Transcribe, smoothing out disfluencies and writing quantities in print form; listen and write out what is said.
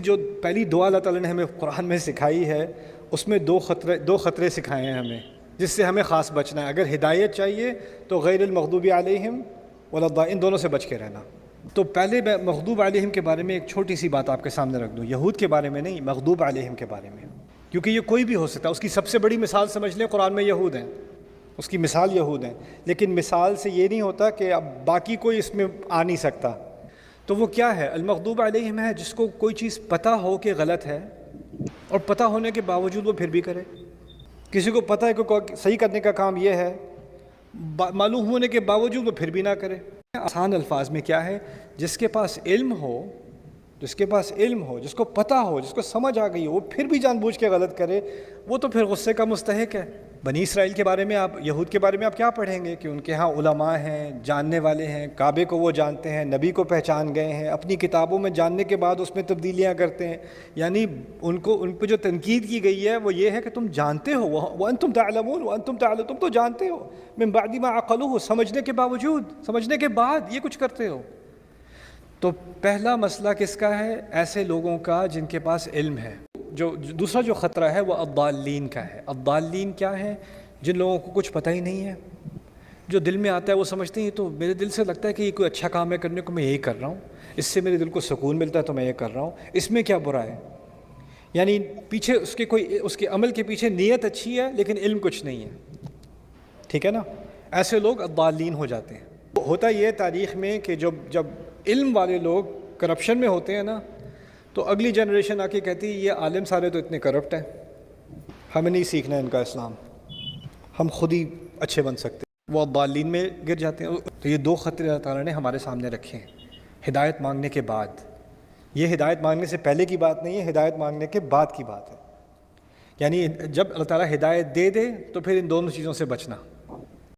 جو پہلی دعا اللہ تعالیٰ نے ہمیں قرآن میں سکھائی ہے اس میں دو خطرے سکھائے ہیں ہمیں جس سے ہمیں خاص بچنا ہے۔ اگر ہدایت چاہیے تو غیر المغضوب علیہم ولا الضالین، ان دونوں سے بچ کے رہنا۔ تو پہلے میں مغضوب علیہم کے بارے میں ایک چھوٹی سی بات آپ کے سامنے رکھ دوں، یہود کے بارے میں نہیں، مغضوب علیہم کے بارے میں، کیونکہ یہ کوئی بھی ہو سکتا ہے۔ اس کی سب سے بڑی مثال سمجھ لیں، قرآن میں یہود ہیں، اس کی مثال یہود ہیں، لیکن مثال سے یہ نہیں ہوتا کہ اب باقی کوئی اس میں آ نہیں سکتا۔ تو وہ کیا ہے؟ المغضوب علیہم ہے جس کو کوئی چیز پتہ ہو کہ غلط ہے اور پتہ ہونے کے باوجود وہ پھر بھی کرے۔ کسی کو پتہ ہے کہ صحیح کرنے کا کام یہ ہے، معلوم ہونے کے باوجود وہ پھر بھی نہ کرے۔ آسان الفاظ میں کیا ہے؟ جس کے پاس علم ہو، جس کو پتہ ہو، جس کو سمجھ آ گئی ہو، وہ پھر بھی جان بوجھ کے غلط کرے، وہ تو پھر غصے کا مستحق ہے۔ بنی اسرائیل کے بارے میں یہود کے بارے میں آپ کیا پڑھیں گے کہ ان کے ہاں علماء ہیں، جاننے والے ہیں، کعبے کو وہ جانتے ہیں، نبی کو پہچان گئے ہیں، اپنی کتابوں میں جاننے کے بعد اس میں تبدیلیاں کرتے ہیں۔ یعنی ان پہ جو تنقید کی گئی ہے وہ یہ ہے کہ تم جانتے ہو، وانتم تعلمون، تم تو جانتے ہو، من بعد ما عقلوہ، سمجھنے کے باوجود، سمجھنے کے بعد یہ کچھ کرتے ہو۔ تو پہلا مسئلہ کس کا ہے؟ ایسے لوگوں کا جن کے پاس علم ہے۔ دوسرا جو خطرہ ہے وہ الضالین کا ہے۔ الضالین کیا ہے؟ جن لوگوں کو کچھ پتہ ہی نہیں ہے، جو دل میں آتا ہے وہ سمجھتے ہیں تو میرے دل سے لگتا ہے کہ یہ کوئی اچھا کام ہے کرنے کو، میں یہی کر رہا ہوں، اس سے میرے دل کو سکون ملتا ہے تو میں یہ کر رہا ہوں، اس میں کیا برا ہے؟ یعنی پیچھے اس کے عمل کے پیچھے نیت اچھی ہے لیکن علم کچھ نہیں ہے، ٹھیک ہے نا؟ ایسے لوگ الضالین ہو جاتے ہیں۔ ہوتا یہ ہے تاریخ میں کہ جب علم والے لوگ کرپشن میں ہوتے ہیں نا تو اگلی جنریشن آ کے کہتی ہے یہ عالم سارے تو اتنے کرپٹ ہیں، ہمیں نہیں سیکھنا ہے ان کا اسلام، ہم خود ہی اچھے بن سکتے ہیں، وہ الضالین میں گر جاتے ہیں۔ تو یہ دو خطرے اللہ تعالیٰ نے ہمارے سامنے رکھے ہیں ہدایت مانگنے کے بعد۔ یہ ہدایت مانگنے سے پہلے کی بات نہیں ہے، ہدایت مانگنے کے بعد کی بات ہے۔ یعنی جب اللہ تعالیٰ ہدایت دے تو پھر ان دونوں چیزوں سے بچنا۔